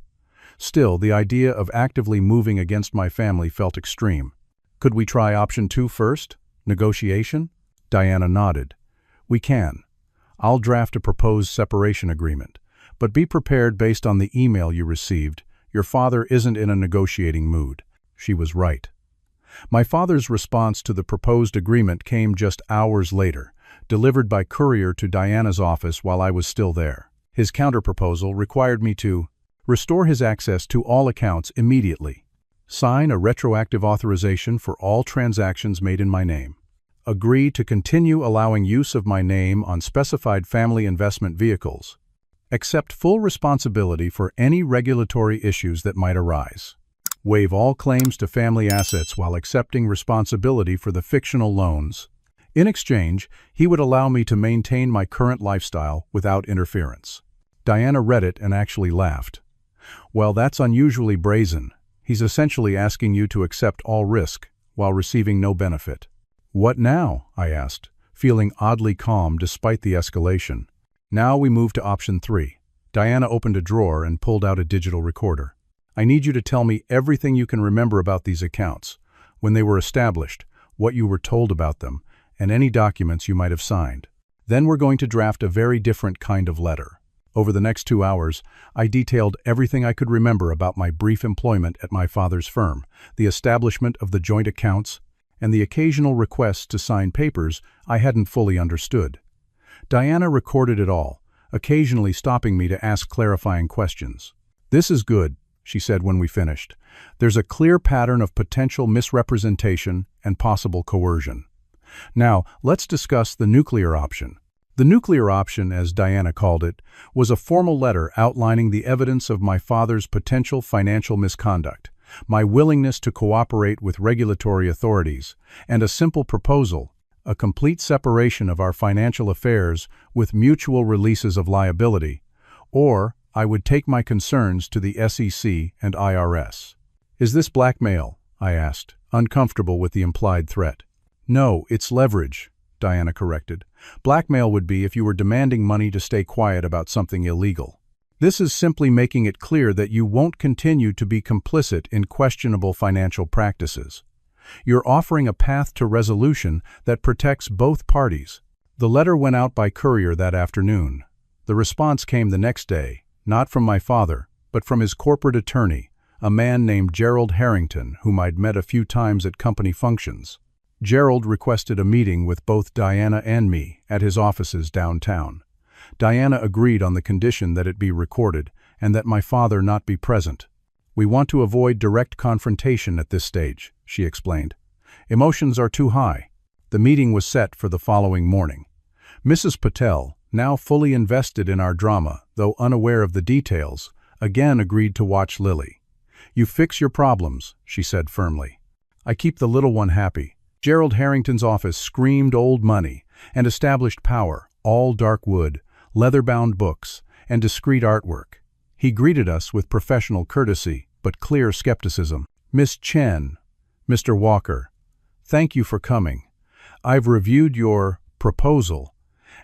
Still, the idea of actively moving against my family felt extreme. "Could we try option 2 first? Negotiation?" Diana nodded. "We can. I'll draft a proposed separation agreement. But be prepared based on the email you received. Your father isn't in a negotiating mood." She was right. My father's response to the proposed agreement came just hours later, delivered by courier to Diana's office while I was still there. His counterproposal required me to restore his access to all accounts immediately, sign a retroactive authorization for all transactions made in my name, agree to continue allowing use of my name on specified family investment vehicles. Accept full responsibility for any regulatory issues that might arise. Waive all claims to family assets while accepting responsibility for the fictional loans. In exchange, he would allow me to maintain my current lifestyle without interference. Diana read it and actually laughed. Well, that's unusually brazen. He's essentially asking you to accept all risk while receiving no benefit. What now? I asked, feeling oddly calm despite the escalation. Now we move to option 3. Diana opened a drawer and pulled out a digital recorder. I need you to tell me everything you can remember about these accounts, when they were established, what you were told about them, and any documents you might have signed. Then we're going to draft a very different kind of letter. Over the next 2 hours, I detailed everything I could remember about my brief employment at my father's firm, the establishment of the joint accounts, and the occasional requests to sign papers I hadn't fully understood. Diana recorded it all, occasionally stopping me to ask clarifying questions. "This is good," she said when we finished. "There's a clear pattern of potential misrepresentation and possible coercion. Now, let's discuss the nuclear option." The nuclear option, as Diana called it, was a formal letter outlining the evidence of my father's potential financial misconduct, my willingness to cooperate with regulatory authorities, and a simple proposal, a complete separation of our financial affairs with mutual releases of liability, or I would take my concerns to the SEC and IRS. "Is this blackmail?" I asked, uncomfortable with the implied threat. "No, it's leverage," Diana corrected. "Blackmail would be if you were demanding money to stay quiet about something illegal. This is simply making it clear that you won't continue to be complicit in questionable financial practices. You're offering a path to resolution that protects both parties." The letter went out by courier that afternoon. The response came the next day, not from my father, but from his corporate attorney, a man named Gerald Harrington, whom I'd met a few times at company functions. Gerald requested a meeting with both Diana and me at his offices downtown. Diana agreed on the condition that it be recorded and that my father not be present. "We want to avoid direct confrontation at this stage," she explained. "Emotions are too high." The meeting was set for the following morning. Mrs. Patel, now fully invested in our drama, though unaware of the details, again agreed to watch Lily. "You fix your problems," she said firmly. "I keep the little one happy." Gerald Harrington's office screamed old money and established power, all dark wood, leather-bound books, and discreet artwork. He greeted us with professional courtesy, but clear skepticism. "Miss Chen, Mr. Walker, thank you for coming. I've reviewed your proposal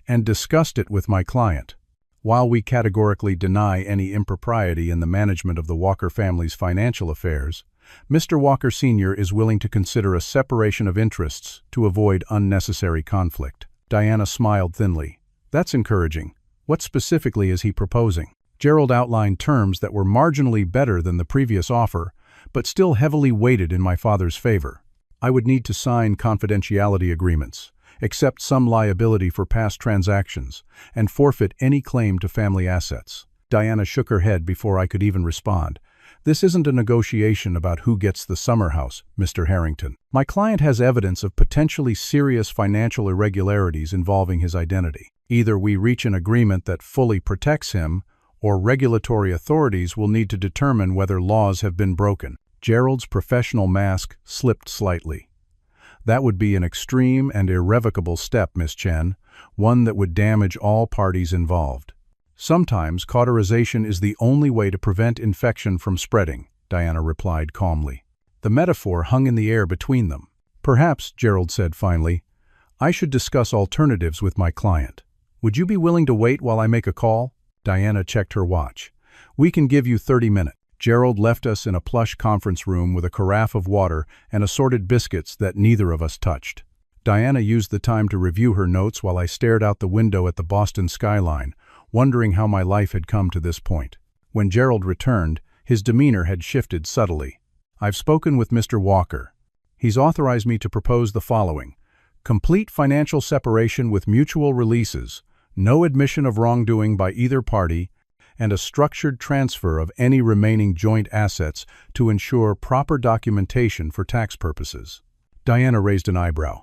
and discussed it with my client. While we categorically deny any impropriety in the management of the Walker family's financial affairs, Mr. Walker Sr. is willing to consider a separation of interests to avoid unnecessary conflict." Diana smiled thinly. "That's encouraging. What specifically is he proposing?" Gerald outlined terms that were marginally better than the previous offer, but still heavily weighted in my father's favor. "I would need to sign confidentiality agreements, accept some liability for past transactions, and forfeit any claim to family assets." Diana shook her head before I could even respond. "This isn't a negotiation about who gets the summer house, Mr. Harrington. My client has evidence of potentially serious financial irregularities involving his identity. Either we reach an agreement that fully protects him, or regulatory authorities will need to determine whether laws have been broken." Gerald's professional mask slipped slightly. "That would be an extreme and irrevocable step, Miss Chen, one that would damage all parties involved." "Sometimes cauterization is the only way to prevent infection from spreading," Diana replied calmly. The metaphor hung in the air between them. "Perhaps," Gerald said finally, "I should discuss alternatives with my client. Would you be willing to wait while I make a call?" Diana checked her watch. "We can give you 30 minutes. Gerald left us in a plush conference room with a carafe of water and assorted biscuits that neither of us touched. Diana used the time to review her notes while I stared out the window at the Boston skyline, wondering how my life had come to this point. When Gerald returned, his demeanor had shifted subtly. "I've spoken with Mr. Walker. He's authorized me to propose the following: complete financial separation with mutual releases, no admission of wrongdoing by either party, and a structured transfer of any remaining joint assets to ensure proper documentation for tax purposes." Diana raised an eyebrow.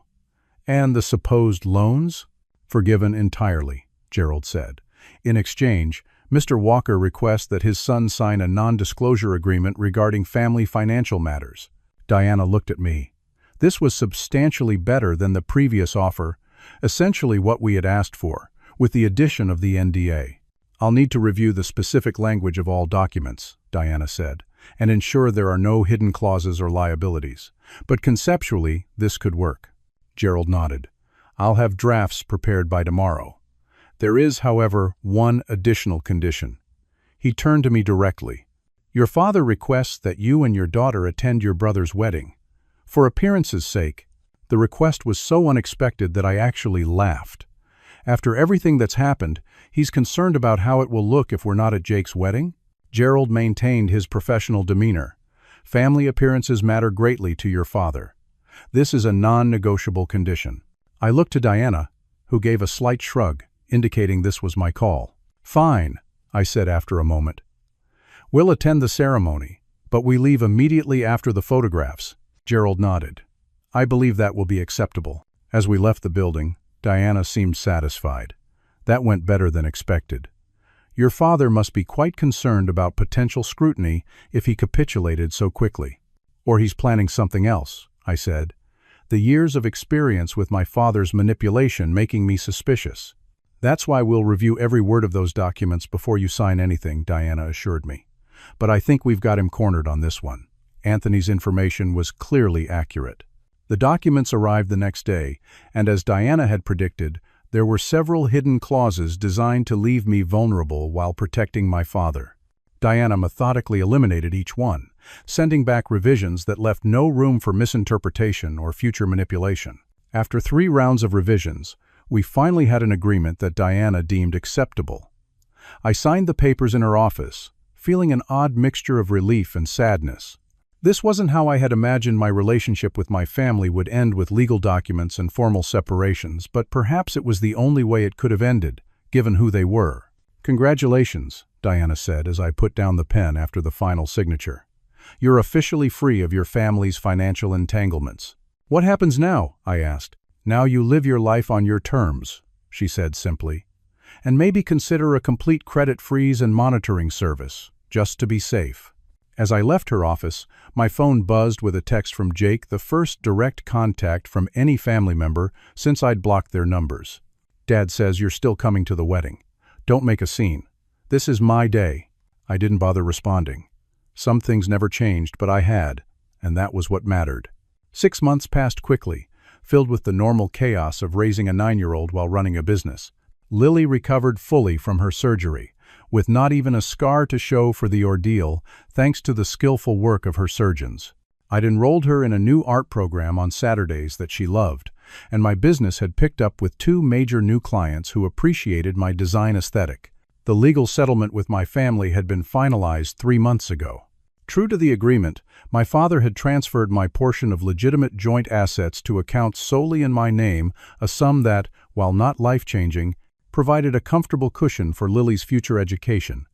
And the supposed loans? Forgiven entirely, Gerald said. In exchange, Mr. Walker requests that his son sign a non-disclosure agreement regarding family financial matters. Diana looked at me. This was substantially better than the previous offer, essentially what we had asked for, with the addition of the NDA. I'll need to review the specific language of all documents, Diana said, and ensure there are no hidden clauses or liabilities. But conceptually, this could work. Gerald nodded. I'll have drafts prepared by tomorrow. There is, however, one additional condition. He turned to me directly. Your father requests that you and your daughter attend your brother's wedding. For appearance's sake, the request was so unexpected that I actually laughed. After everything that's happened, he's concerned about how it will look if we're not at Jake's wedding? Gerald maintained his professional demeanor. Family appearances matter greatly to your father. This is a non-negotiable condition. I looked to Diana, who gave a slight shrug, indicating this was my call. Fine, I said after a moment. We'll attend the ceremony, but we leave immediately after the photographs. Gerald nodded. I believe that will be acceptable. As we left the building, Diana seemed satisfied. That went better than expected. Your father must be quite concerned about potential scrutiny if he capitulated so quickly. Or he's planning something else, I said. The years of experience with my father's manipulation making me suspicious. That's why we'll review every word of those documents before you sign anything, Diana assured me. But I think we've got him cornered on this one. Anthony's information was clearly accurate. The documents arrived the next day, and as Diana had predicted, there were several hidden clauses designed to leave me vulnerable while protecting my father. Diana methodically eliminated each one, sending back revisions that left no room for misinterpretation or future manipulation. After 3 rounds of revisions, we finally had an agreement that Diana deemed acceptable. I signed the papers in her office, feeling an odd mixture of relief and sadness. This wasn't how I had imagined my relationship with my family would end with legal documents and formal separations, but perhaps it was the only way it could have ended, given who they were. Congratulations, Diana said as I put down the pen after the final signature. You're officially free of your family's financial entanglements. What happens now? I asked. Now you live your life on your terms, she said simply. And maybe consider a complete credit freeze and monitoring service, just to be safe. As I left her office, my phone buzzed with a text from Jake, the first direct contact from any family member since I'd blocked their numbers. Dad says you're still coming to the wedding. Don't make a scene. This is my day. I didn't bother responding. Some things never changed, but I had, and that was what mattered. 6 months passed quickly, filled with the normal chaos of raising a 9-year-old while running a business. Lily recovered fully from her surgery, with not even a scar to show for the ordeal, thanks to the skillful work of her surgeons. I'd enrolled her in a new art program on Saturdays that she loved, and my business had picked up with 2 major new clients who appreciated my design aesthetic. The legal settlement with my family had been finalized 3 months ago. True to the agreement, my father had transferred my portion of legitimate joint assets to accounts solely in my name, a sum that, while not life-changing, provided a comfortable cushion for Lily's future education.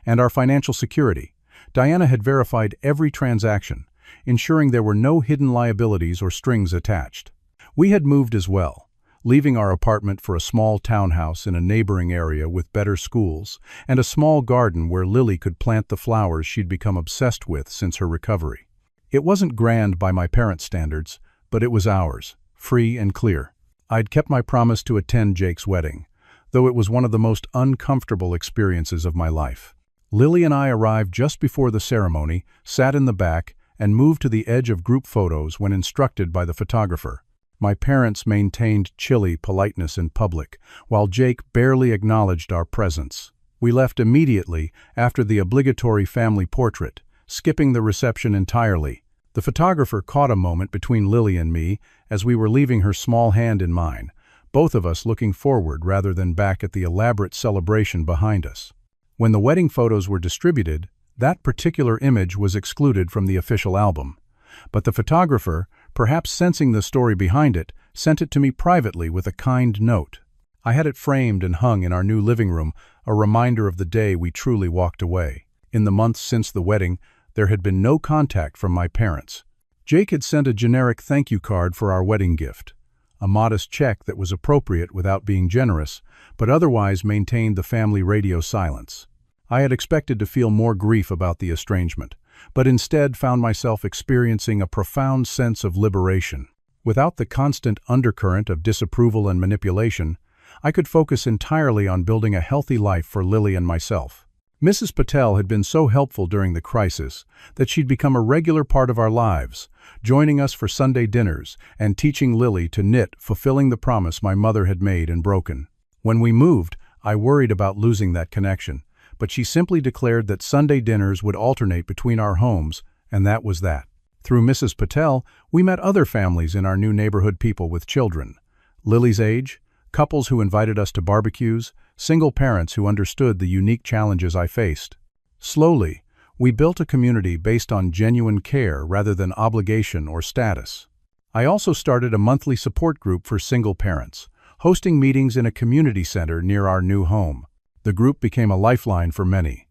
And our financial security. Diana had verified every transaction, ensuring there were no hidden liabilities or strings attached. We had moved as well, leaving our apartment for a small townhouse in a neighboring area with better schools and a small garden where Lily could plant the flowers she'd become obsessed with since her recovery. It wasn't grand by my parents' standards, but it was ours, free and clear. I'd kept my promise to attend Jake's wedding, though it was one of the most uncomfortable experiences of my life. Lily and I arrived just before the ceremony, sat in the back, and moved to the edge of group photos when instructed by the photographer. My parents maintained chilly politeness in public, while Jake barely acknowledged our presence. We left immediately after the obligatory family portrait, skipping the reception entirely. The photographer caught a moment between Lily and me as we were leaving her small hand in mine, both of us looking forward rather than back at the elaborate celebration behind us. When the wedding photos were distributed, that particular image was excluded from the official album. But the photographer, perhaps sensing the story behind it, sent it to me privately with a kind note. I had it framed and hung in our new living room, a reminder of the day we truly walked away. In the months since the wedding, there had been no contact from my parents. Jake had sent a generic thank you card for our wedding gift, a modest check that was appropriate without being generous, but otherwise maintained the family radio silence. I had expected to feel more grief about the estrangement, but instead found myself experiencing a profound sense of liberation. Without the constant undercurrent of disapproval and manipulation, I could focus entirely on building a healthy life for Lily and myself. Mrs. Patel had been so helpful during the crisis that she'd become a regular part of our lives, joining us for Sunday dinners and teaching Lily to knit, fulfilling the promise my mother had made and broken. When we moved, I worried about losing that connection, but she simply declared that Sunday dinners would alternate between our homes, and that was that. Through Mrs. Patel, we met other families in our new neighborhood, people with children, Lily's age, couples who invited us to barbecues, single parents who understood the unique challenges I faced. Slowly, we built a community based on genuine care rather than obligation or status. I also started a monthly support group for single parents, hosting meetings in a community center near our new home. The group became a lifeline for many,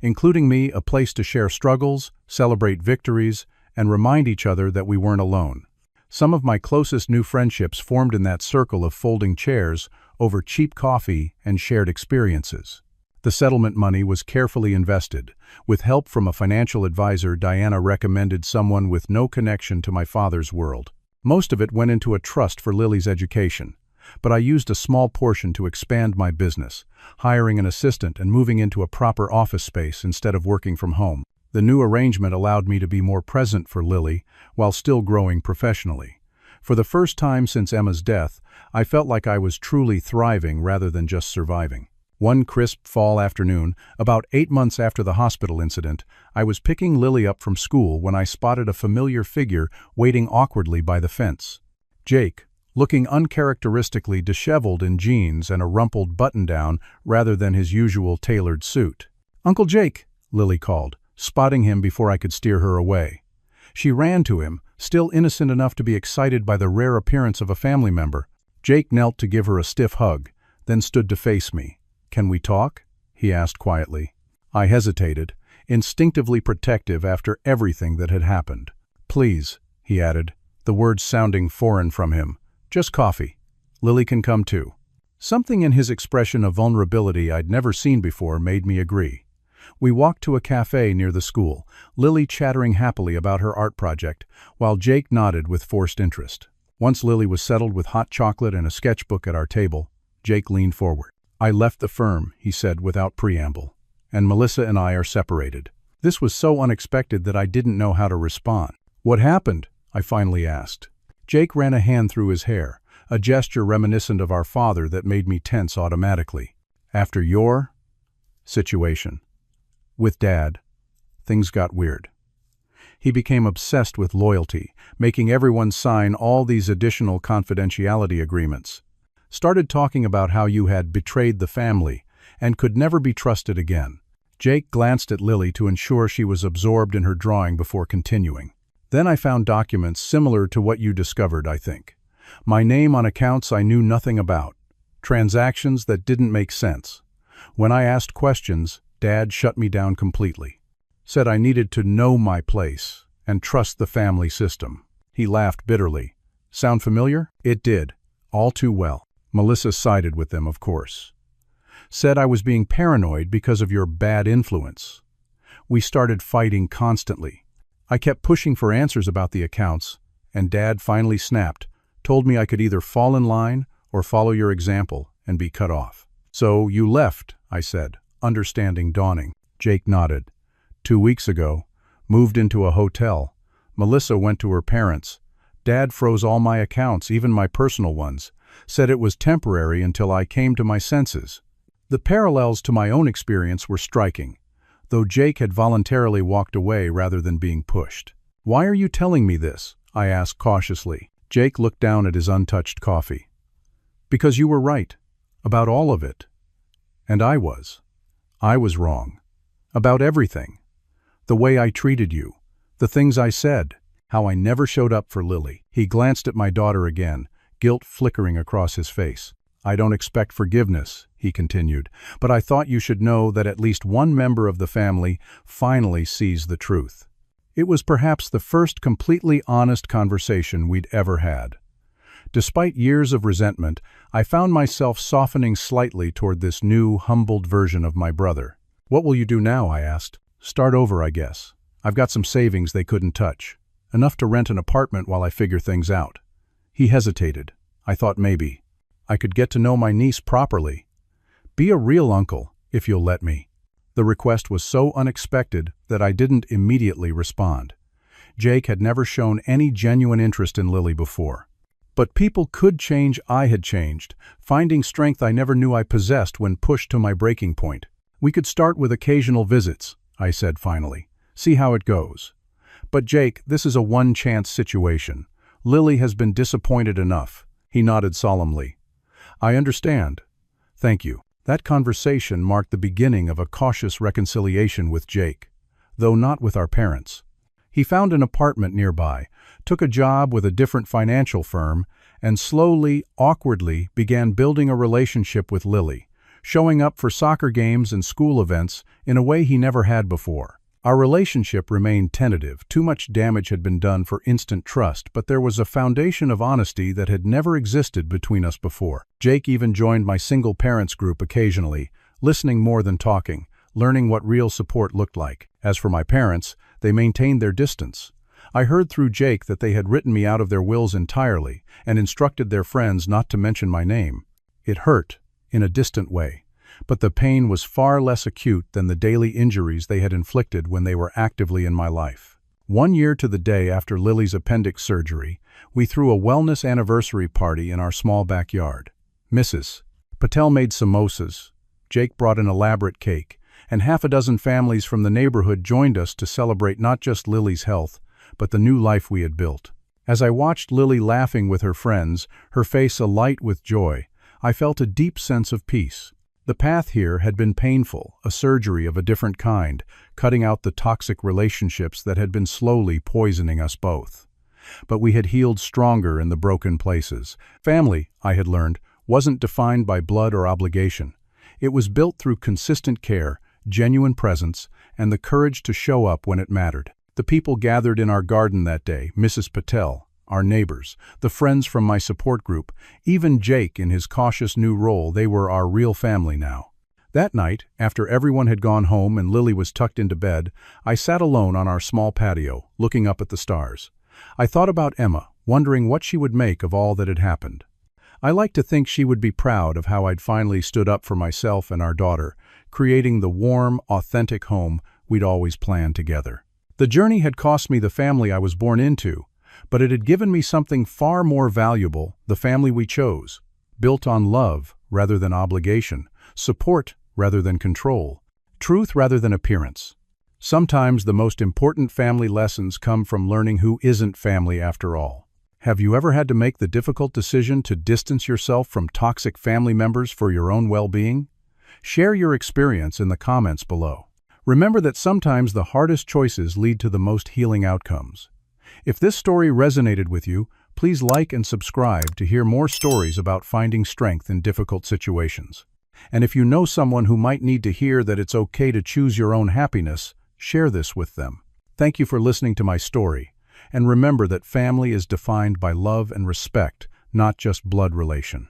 including me, a place to share struggles, celebrate victories, and remind each other that we weren't alone. Some of my closest new friendships formed in that circle of folding chairs over cheap coffee and shared experiences. The settlement money was carefully invested. With help from a financial advisor, Diana recommended someone with no connection to my father's world. Most of it went into a trust for Lily's education, but I used a small portion to expand my business, hiring an assistant and moving into a proper office space instead of working from home. The new arrangement allowed me to be more present for Lily while still growing professionally. For the first time since Emma's death, I felt like I was truly thriving rather than just surviving. One crisp fall afternoon, about 8 months after the hospital incident, I was picking Lily up from school when I spotted a familiar figure waiting awkwardly by the fence. Jake, looking uncharacteristically disheveled in jeans and a rumpled button-down rather than his usual tailored suit. "Uncle Jake," Lily called, spotting him before I could steer her away. She ran to him, still innocent enough to be excited by the rare appearance of a family member. Jake knelt to give her a stiff hug, then stood to face me. "Can we talk?" he asked quietly. I hesitated, instinctively protective after everything that had happened. "Please," he added, the words sounding foreign from him. "Just coffee. Lily can come too." Something in his expression of vulnerability I'd never seen before made me agree. We walked to a cafe near the school, Lily chattering happily about her art project, while Jake nodded with forced interest. Once Lily was settled with hot chocolate and a sketchbook at our table, Jake leaned forward. "I left the firm," he said without preamble, "and Melissa and I are separated." This was so unexpected that I didn't know how to respond. "What happened?" I finally asked. Jake ran a hand through his hair, a gesture reminiscent of our father that made me tense automatically. "After your situation with Dad, things got weird. He became obsessed with loyalty, making everyone sign all these additional confidentiality agreements. Started talking about how you had betrayed the family and could never be trusted again." Jake glanced at Lily to ensure she was absorbed in her drawing before continuing. "Then I found documents similar to what you discovered, I think. My name on accounts I knew nothing about. Transactions that didn't make sense. When I asked questions, Dad shut me down completely. Said I needed to know my place and trust the family system." He laughed bitterly. "Sound familiar?" It did, all too well. "Melissa sided with them, of course. Said I was being paranoid because of your bad influence. We started fighting constantly. I kept pushing for answers about the accounts, and Dad finally snapped, told me I could either fall in line or follow your example and be cut off." "So you left," I said, understanding dawning. Jake nodded. 2 weeks ago, moved into a hotel. Melissa went to her parents. Dad froze all my accounts, even my personal ones. Said it was temporary until I came to my senses." The parallels to my own experience were striking, though Jake had voluntarily walked away rather than being pushed. "Why are you telling me this?" I asked cautiously. Jake looked down at his untouched coffee. "Because you were right. About all of it. And I was. I was wrong. About everything. The way I treated you. The things I said. How I never showed up for Lily." He glanced at my daughter again, guilt flickering across his face. "I don't expect forgiveness," he continued, "but I thought you should know that at least one member of the family finally sees the truth." It was perhaps the first completely honest conversation we'd ever had. Despite years of resentment, I found myself softening slightly toward this new, humbled version of my brother. "What will you do now?" I asked. "Start over, I guess. I've got some savings they couldn't touch. Enough to rent an apartment while I figure things out." He hesitated. I thought maybe I could get to know my niece properly. "Be a real uncle, if you'll let me." The request was so unexpected that I didn't immediately respond. Jake had never shown any genuine interest in Lily before. But people could change. I had changed, finding strength I never knew I possessed when pushed to my breaking point. "We could start with occasional visits," I said finally. "See how it goes." "But Jake, this is a one-chance situation. Lily has been disappointed enough." He nodded solemnly. "I understand. Thank you." That conversation marked the beginning of a cautious reconciliation with Jake, though not with our parents. He found an apartment nearby, took a job with a different financial firm, and slowly, awkwardly began building a relationship with Lily, showing up for soccer games and school events in a way he never had before. Our relationship remained tentative. Too much damage had been done for instant trust, but there was a foundation of honesty that had never existed between us before. Jake even joined my single parents group occasionally, listening more than talking, learning what real support looked like. As for my parents, they maintained their distance. I heard through Jake that they had written me out of their wills entirely and instructed their friends not to mention my name. It hurt, in a distant way, but the pain was far less acute than the daily injuries they had inflicted when they were actively in my life. 1 year to the day after Lily's appendix surgery, we threw a wellness anniversary party in our small backyard. Mrs. Patel made samosas, Jake brought an elaborate cake, and half a dozen families from the neighborhood joined us to celebrate not just Lily's health, but the new life we had built. As I watched Lily laughing with her friends, her face alight with joy, I felt a deep sense of peace. The path here had been painful, a surgery of a different kind, cutting out the toxic relationships that had been slowly poisoning us both. But we had healed stronger in the broken places. Family, I had learned, wasn't defined by blood or obligation. It was built through consistent care, genuine presence, and the courage to show up when it mattered. The people gathered in our garden that day, Mrs. Patel, our neighbors, the friends from my support group, even Jake in his cautious new role, they were our real family now. That night, after everyone had gone home and Lily was tucked into bed, I sat alone on our small patio, looking up at the stars. I thought about Emma, wondering what she would make of all that had happened. I like to think she would be proud of how I'd finally stood up for myself and our daughter, creating the warm, authentic home we'd always planned together. The journey had cost me the family I was born into, but it had given me something far more valuable, the family we chose, built on love rather than obligation, support rather than control, truth rather than appearance. Sometimes the most important family lessons come from learning who isn't family after all. Have you ever had to make the difficult decision to distance yourself from toxic family members for your own well-being? Share your experience in the comments below. Remember that sometimes the hardest choices lead to the most healing outcomes. If this story resonated with you, please like and subscribe to hear more stories about finding strength in difficult situations. And if you know someone who might need to hear that it's okay to choose your own happiness, share this with them. Thank you for listening to my story. And remember that family is defined by love and respect, not just blood relation.